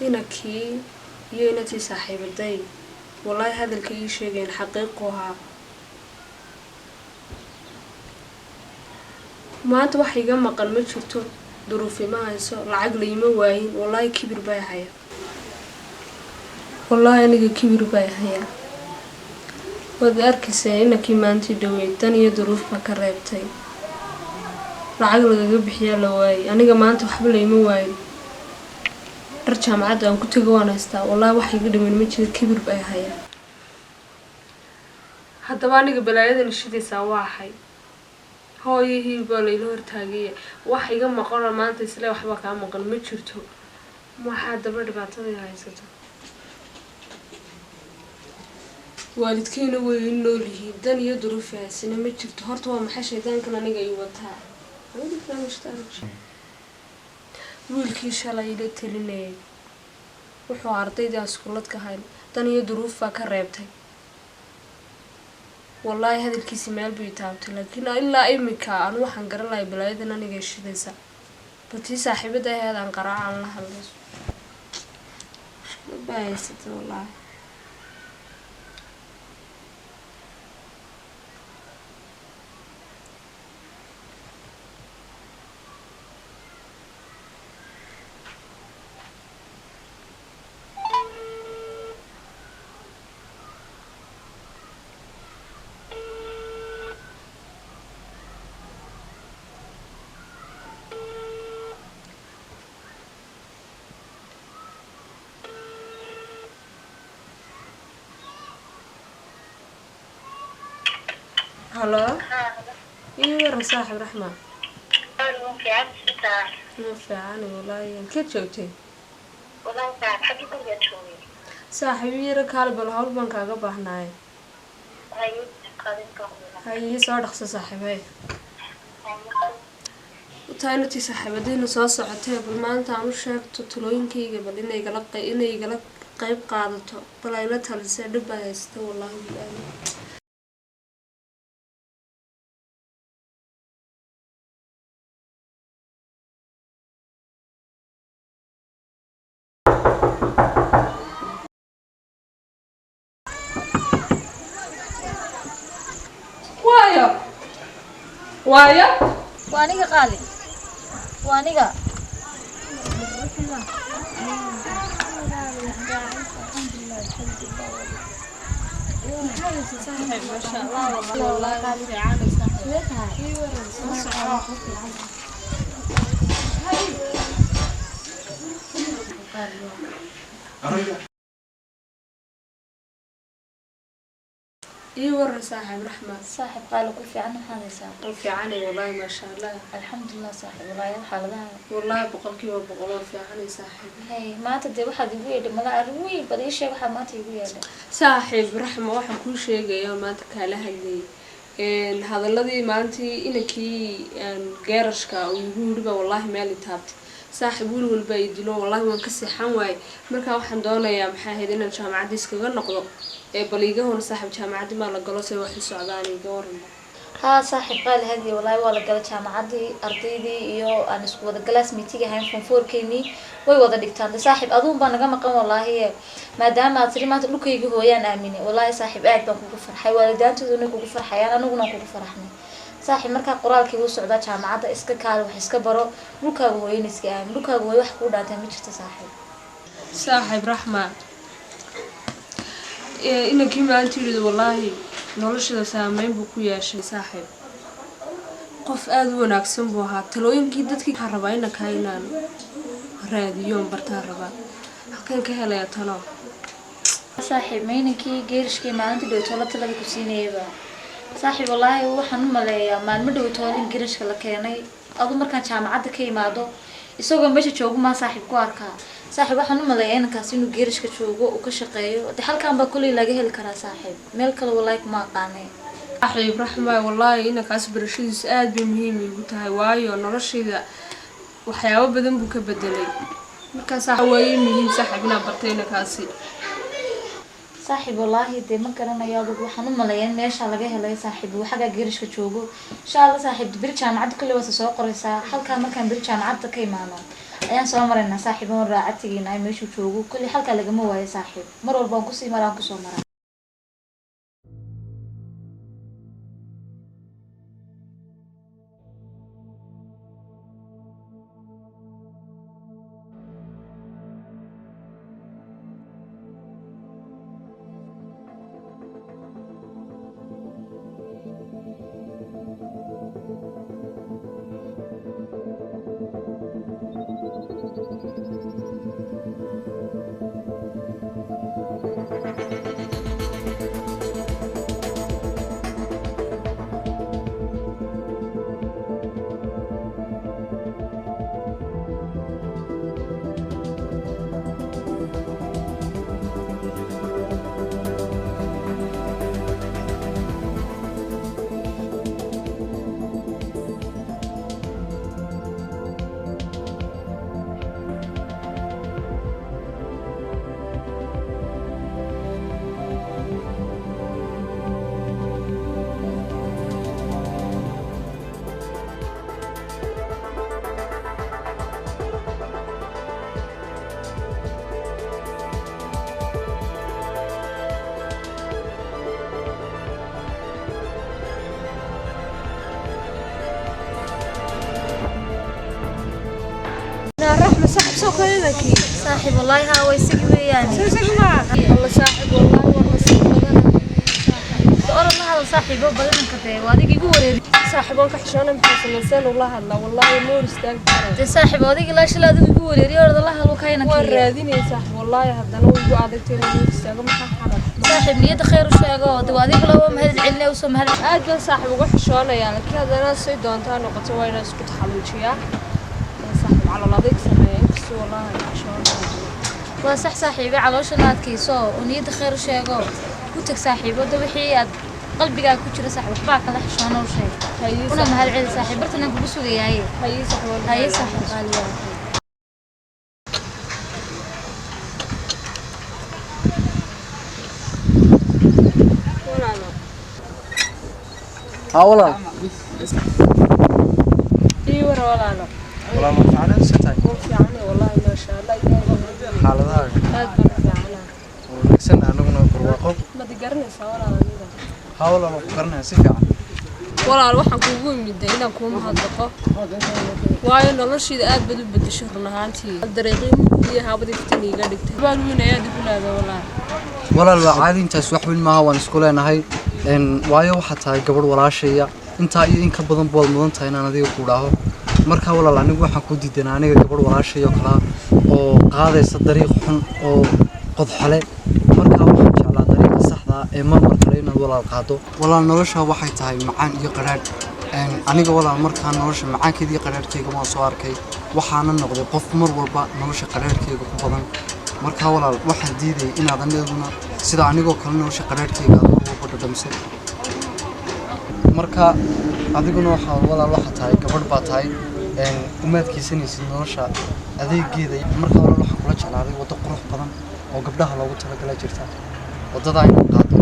inakii iyo inatii saaxiibaday wallahi hadalka ii sheegeen xaqiiqoha maanta wax iga maqan ma jirto duruuf ima hayso lacag layma waayin wallahi kibir bay haya wallahi aniga kibir bay haya wad arkaysaa inakii maanta dhaweyd dan iyo duruuf ba ka reebtay lacag lagaga bixiyaa la waayay aniga maanta waxba layma waayin dhar jaamacadda aan ku tago waan haystaa wallahi wax iga dhiman ma jiro kibir bay haya haddaba aniga balaayadan shidaysaa waa ahay hooyo hilbaa layla hortaagaya wax iga maqano maanta isla waxba kaa maqan ma jirto waxaa daba dhibaatada haysato waalidkayna way nool yihiin dan iyo duruuf haysana ma jirto horta waa maxay shaydaankan aniga ay wataa wiilkii shalay ila talinayay wuxuu ardayda iskuulad ka hayn dan iyo duruuf baa ka reebtay wallahi hadalkiisi meel buu taabtay laakiin ilaa imika aan waxaan garan lahay balaayadan aniga shidaysa batii saaxiibada ahaydaan qaraacan la hadlayso baayisata wallahi هلا ايوه صاحب رحمة ما في عاني والله كيف جوتي والله صاحب حقي كل يوم صاحب يرك هالب الهول بنك أجا هناي هاي صار خص صاحب هاي وتاينتي صاحب دينا صاص عتاب ما أنت عم شاك تطلعين كي قبل إنه يقلق قيب قاعدته طلعت هالسعر بس والله بالله وايا وانيقا قالي وانيقا ما شاء الله والله قالي في عالي ايوه صاحب رحمة صاحب قالوا كل عنه هذا صاحب قل في عني والله ما شاء الله الحمد لله صاحب والله حالها والله بقولكي وبقولون في عني صاحب هي ما تدري واحد يقول ما أروي بدي شيء واحد ما تقول هذا صاحب رحمة واحد كل شيء جاي ما تكالها لي هذا الذي ما أنتي إنكي جارشكا ويقول والله ما لي تابت صاحب والبيدلو والله ما كسي حنواي مركا واحد دونا يا محاهدين إن شاء الله عديس كذا نقضه بليجه هون صاحب جامعة ما لقلص واحد سعداني جورنا ها صاحب قال هذه والله ولا قالت جامعة أرضيدي إيو أنا سكوا ذا جلاس ميتيجي هاي فون فور كيني ويوضع دكتور صاحب أظن بنا جمع قام والله هي ما دام أصير ما تقولك يجي هو يان آمني والله صاحب قاعد بنكو فرحي والدان تدونك كوكو فرحي أنا نقول فرحني صاحب مركا قرال كيو سعودة جامعة إسكا كارو إسكا برو لوكا هو ينسكي آمن لوكا هو يحكوا ده تمشي صاحب رحمة إنك ما أنت تريد والله نولش هذا سامين بكويا شيء صاحب قف أذونك سنبوها تلوين جدتك كهربائنا كاينان راديوم برتهربا حكين كهلا يا تلا صاحب مينكي جيرشكي ما أنت دوت ولا تلاقي كوسيني با صاحب والله هو حنو ملايا ما المدو تولين جيرشك لكيني أظن مركان جامعة كي مادو isagoo meesha joogo ma saaxiib ku arkaa saaxiib waxaan u maleeyay inkaas inuu geerishka joogo oo ka shaqeeyo halkaan ba kulay laga heli karaa saaxiib meel kale wallahi kuma aqaanay saaxiib raxma wallahi inkaas barashadiis aad bay muhiim ugu tahay waayo noloshayda waxyaabo badan buu ka bedelay markaas way muhiim saaxiib inaan bartay inkaasi صاحب والله دي ما كان يا ابو waxaan u maleeyay meesha laga helay saaxiib waxa geerishka joogo insha Allah saaxiib bir jaamacad kale wasa soo qoraysa halka markaan bir jaamacad ka imaano ayaan soo maraynaa saaxiib oon raacatigiina ay meeshuu joogo kulli halkaa lagama waayo saaxiib mar walba aan kusii maraan kusoo maraa رحمة صاحب سوق هذاك صاحب والله ها ويسقي يعني والله صاحب والله أنا ما هذا صاحب بدل من كذا وهذيك يقول صاحب والله حشونا مثل الإنسان والله الله والله نور استاج صاحب هذيك لا شيء لازم يقول يا ريال الله هو كاينك ورادين يا صاحب والله هذا لو يقول عادتين نور استاج ما حد صاحب نية خير وشاقة وهذيك لو ما هذا علنا وسم هذا أجل صاحب وحشونا يعني كذا ناس يدون تانو قطوي ناس كنت حلوشيا صاحب على الأضيق سنة والله حشونا وصح صاحبي على وش نادكيسو ونية خير وشاقة كنتك صاحب ودبحي قلبي قاعد كتير صاحب وحباك هذا حشونا وشيء وأنا ما هالعيد صاحب برتنا نقول يا هي صاحب هي صاحب قال والله ايوه والله والله ما في عنا ستاي في عني والله ما شاء الله حالها aad baan u fiicnaa wanaagsan anaguna barwaaqo ma digarnaysaa walaal ha wallah ma garanay si fiican walaal waxaan kuugu imid inaan kuu mahadnaqo waayo noloshayda aad bad u bedeshay run ahaantii dariiqii iyo haabadii fitaniga dhigtay baan weyn ayaa dib u leedahay walaal waa caadi intaas wax weyn maaha waan isku leenahay waayo waxa tahay gabadh walaashaya intaa iyo in ka badan bood mudan tahay inaan adiga ku dhaaho marka walaal anigu waxaan ku diidanaa aniga gabadh walaashaya kala oo qaadaysa dariiq xun oo qodxale marka waxaan jeclaa dariiqa saxda ee marmar kale inaad walaal qaado walaal nolosha waxay tahay macaan iyo qaraadh aniga walaal markaan nolosha macaankeeda iyo qaraadhkeyga waan soo arkay waxaana noqday qof mar walba nolosha qaraadhkeyga ku badan marka walaal waxaan diiday inaad aniguna sida anigoo kale nolosha qaraadhkeyga aad mar walba dhadhamisay marka adiguna walaal waxa tahay gabadh baa tahay umaadkiisanaysid nolosha adeegeeda marka walaal waxaan kula jeclaaday waddo qurux badan oo gabdhaha loogu talagalay jirta wadada inaan qaado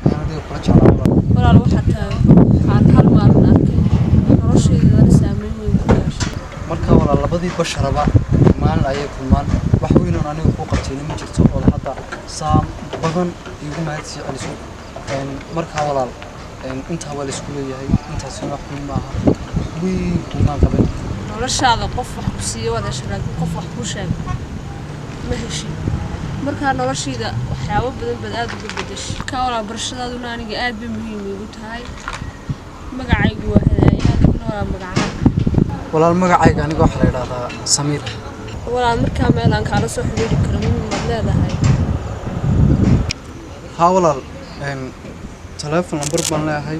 ayaan adiga kula jeclaa walaal waxaa tahay waxaan hal maalin arkay noloshayda saameyn weyn ku yeeshay marka walaal labadii basharaba maalin ayay kulmaan wax weyn oo aniga ku qabtayna ma jirto oo hadda saam badan igu mahadsi celiso marka walaal intaa waa la isku leeyahay intaasina wax weyn maaha weyn kuma qaban noloshaada qof wax ku siiyo wada shaqeyn qof wax ku sheego ma heshin marka noloshayda waxyaabo badan aad uga bedeshay ka walaal barashadaaduna aniga aad bay muhiim igu tahay magacaygu waa hadaayad waa magaca walaal magacayga aniga waxa la yiraahdaa Samiir walaal marka meel aan kala soo xiriiri karo ma leedahay ha walaal telefoon number baan leeyahay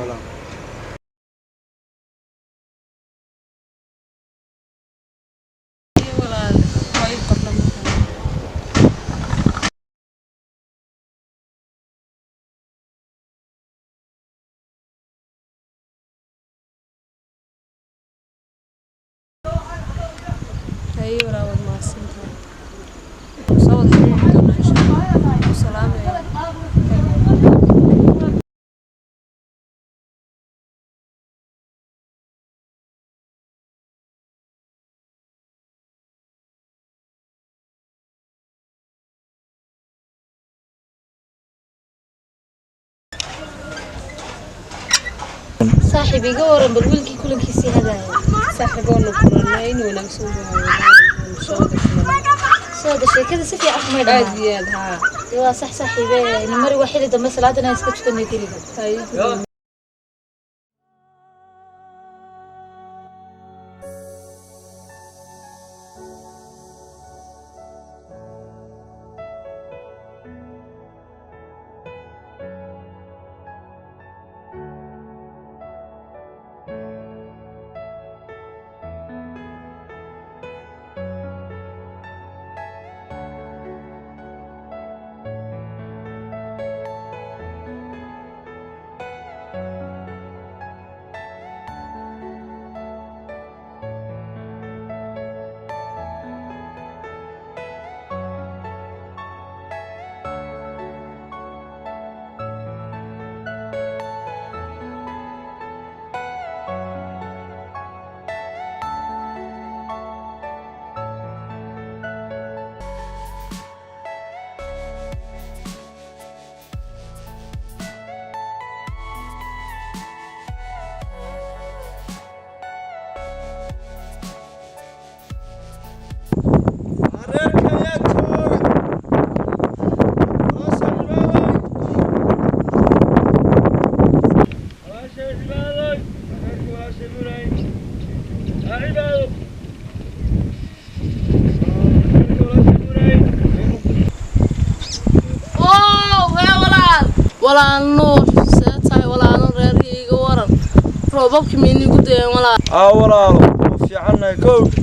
walaal صاحبي قورن بالولكي كلن كيسي هذا صاحبنا كلنا إنه نقصون صاد الشيء كذا سفي عقم هذا عادي ها ايوا صح صاحبي نمري واحد دم صلاة انا اسكت كني تليفون ولا النور ساتاي ولا نريري ورن روبك مين يقدين ولا ولا في عنا كود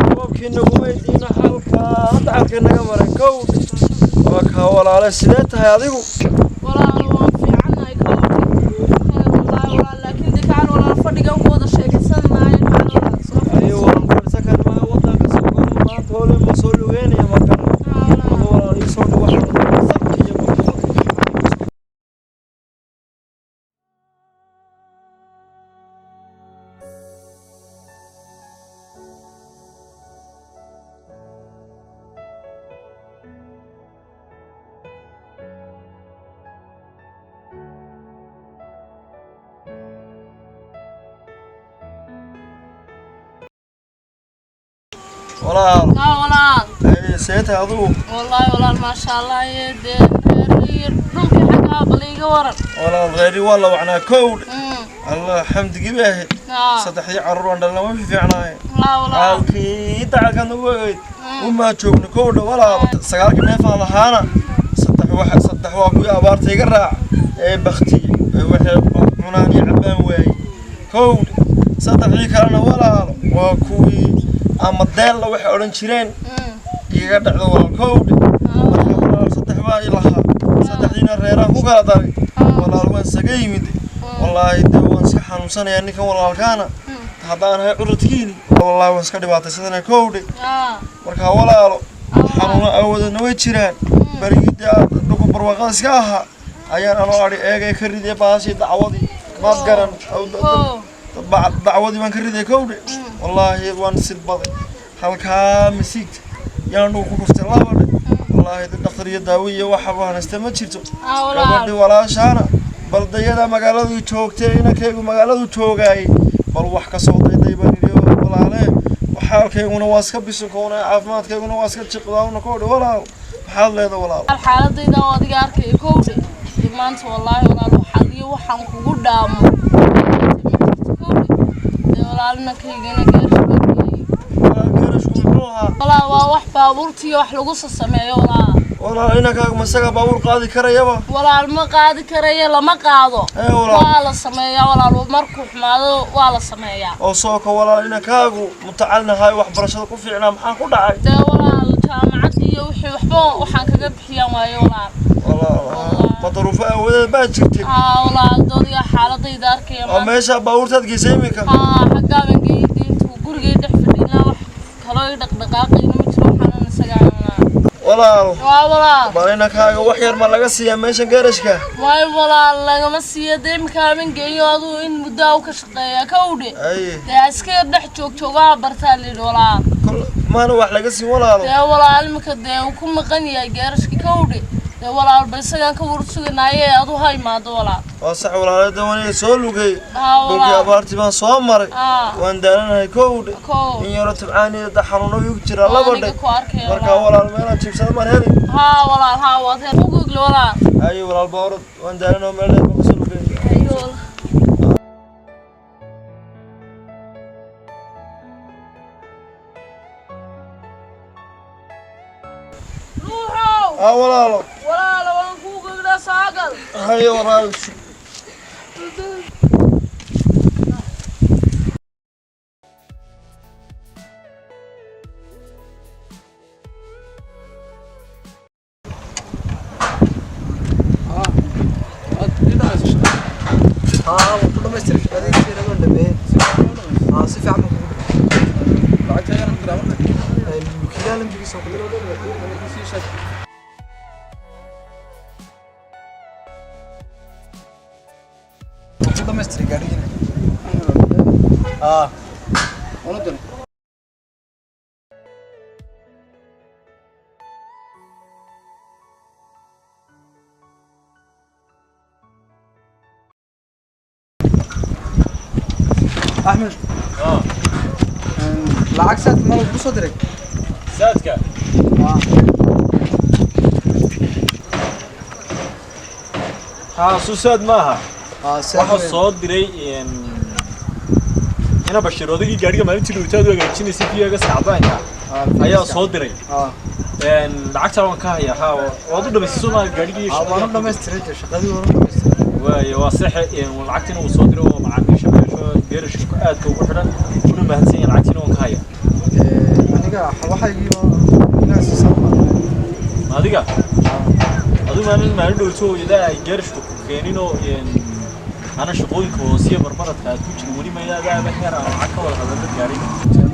روبك إنه ويدينا حلقة أضعف كنا قمرين كود وكها ولا على سنتها هذيو ولا في عنا كود والله ولا لكن ذكر ولا فدي قوم هذا الشيء كسرنا أيوة فرسك ما وضع كسرنا ما طول المسؤولين يا مكان ولا يسون واحد ولا سيت هذو والله ما شاء الله يدير دمك حقها بليغ ورن ولا غيري والله وعنا كود الله حمد جباه صدحي عرون دلنا ما في عناي لا halkii dacalkan ugu weyd uma joogno kowdha walaal sagaalka neef aan lahaana saddex waa kuwii abaarta iga raac ee bakhtiyey waxay cunaan iyo cabaan waayey kowdha saddexdii kalena walaal waa kuwii ama deella waxay odhan jireen iga dhacdo walaal kowdha marka walaal saddex baa i lahaa saddexdiina reeraan ku kala daray walaal waan isaga yimid wallaahi dee waan iska xanuunsanayaa ninkan walaalkaana haddaan hay curadkiini wallaahi waan iska dhibaatay sidana kowdhe markaa walaalo xanuuno awoodana way jiraan berigii dee aad dhuku barwaaqada iska ahaa ayaan anoo adhi eegay ka ridee baashii dacwadii maad garan dacwadii baan ka ridee kowdhe wallaahi waan sidbaday halkaa masiigta yaan dhugu ku dhuftay labadhe wallaahi dhaktar iyo daawo iyo waxaba hanaysta ma jirto gabadhii walaashaana baldayada magaaladu joogtay inankaygu magaaladu joogaayay bal wax ka soo dayday baan yidhi walaale waxaalkayguna waa iska bisinkoona caafimaadkayguna waa iska jiqdaawna kowdhe walaal maxaad leedahay walaal xaaladayda oo adiga arkay kowdhe maanta wallaahi walaal waxaad iyo waxaan kugu dhaamo walaal inankaygiina geerashku muxuu ahaa walaal waa wax baabuurtiiyo wax lagu sameeyo walaal inankaagu masaga baabuur qaadi karayaba walaal ma qaadi karayo lama qaado waa la sameeyaa walaal markuu xumaado waa la sameeyaa oo sooka walaal inankaagu mutacalinahay waxbarashada ku fiicnaa maxaa ku dhacay dee walaal jaamacad iyo wixii waxba waxaan kaga bixiyaan waayo walaal madaruufo awoodeed baa jirtay walaal doodiga xaaladayda arkaya oo meesha baabuurtaad geysay iminka xaggaaban geeyay intuu gurigay dhex fadhiinaa wax kaloo dhaqdhaqaaqayna ma jiro waxaanan isagaa walaal bal inankaaga wax yar ma laga siiyaa meeshan geerashka way walaal lagama siiyo dee imikaaban geeyo aduu in muddo u ka shaqeeya kowdhe dee iska dhex joogaa bartaa layidhi walaal maana wax laga siin walaalo dee walaal imika dee uu ku maqan yahay geerashka kowdhe walaal bas isagaan ka warsuganaaye adu hay maado walaal وصح ولا هذا وانا سولوكي walaal بوكي أبارتي ما صامر وان دارنا كود إن يرتب عاني دحرنا يكتر الله بدك مركا ولا المانا تجيب سلمان هني walaal waad ugu walaal أي ولا البارد وان دارنا مالا بسولوكي ayo ولا وان kugu gada saagal هاي ولا وطلع ما يستريح هذه كثير أقول له بيه صيف عمك بعد هاي أنا كلامك كذا لم تجي سوق وطلع ما يستريح قاعدين ونقدر أحمد العكس سات مرة بصدرك ساتك سوساد معها waxaa soo diray ina bashir odagii gaariga maalintii dhawtaadu hagaajinaysa fiyaga sacbaanka ayaa soo diray lacagta waan ka hayaa waad u dhamaysiiso maa gaarigii waanu dhamaystiray shaqadii waanu dhamaystiray waaye waa saxe lacagtina uu soo diray oo macaamiisha meesha geerashka aadka ugu xidhan una mahadsan yahay lacagtina waan ka hayaa aniga waxaygii inaan siisan adiga adu maalin dhowto idaa ay geerashku keeninoo أنا شقوي كوسية بربرة كاتوش ولي ما يلاقي بحيرة عكوا ولا هذا الجارين.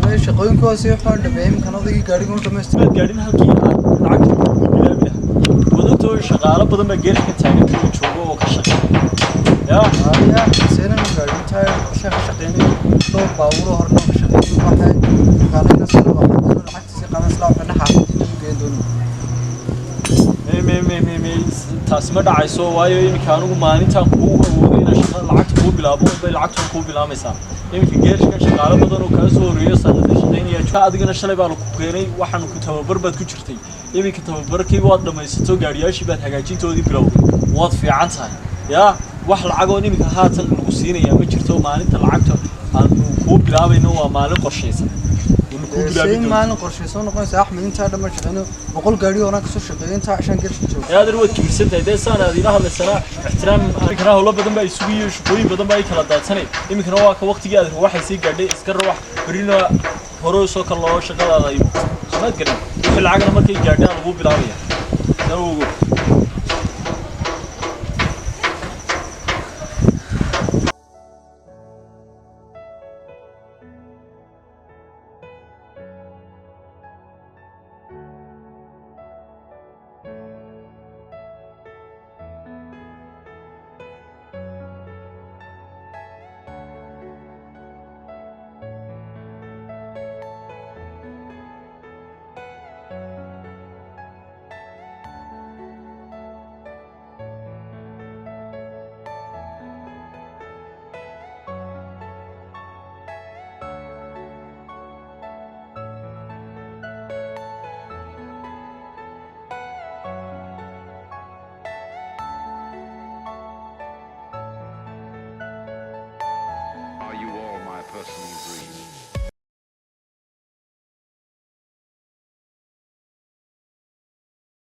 ما شقوي كوسية حال دبيم كانوا ذي جارين ولا مست. الجارين هكي عكوا بلا بلا. ودكتور شغالة بدل ما جارين كتاعي تشوفه وكشغال. يا سيرنا الجارين تاعي شغالين لو باورو هرنا شغالين واحد قالين نسأله واحد العكس سيقام سلاح نحا جيدون. مي تاسمة عيسو وايو كانوا مانيتان كوه lacagta ku bilaabo bay lacagtan ku bilaamaysaa iminka geerishka shaqaale badan oo ka soo horeeyay sanadka shaqeynaya adigana shalay baa ku keenay waxaan ku tababar baad ku jirtay iminka tababarkii waad dhamaysato gaariyaashii baad hagaajintoodii bilowday waad fiican tahay yaa wax lacag oo iminka haatan lagu siinaya ma jirto maalinta lacagta aan ku bilaabayno waa maalin qorsheysan سين مالن قرشيسون نقول أحمد أنت هذا ما شغلنا بقول قاري وأنا كسر شغلين أنت عشان قرش تشوف. يا دروت كبرسنت هذا سنة هذه لها السنة احترام كنا هلا بدن بقى يسوي شوي بدن بقى كلا دات سنة يمكن هو كوقت جاد هو واحد يسيق قاعد يسكر روح برينا هروس وكلا شغال هذا يوم ما تقدر في العقل ما كي قاعد أنا هو بلاوية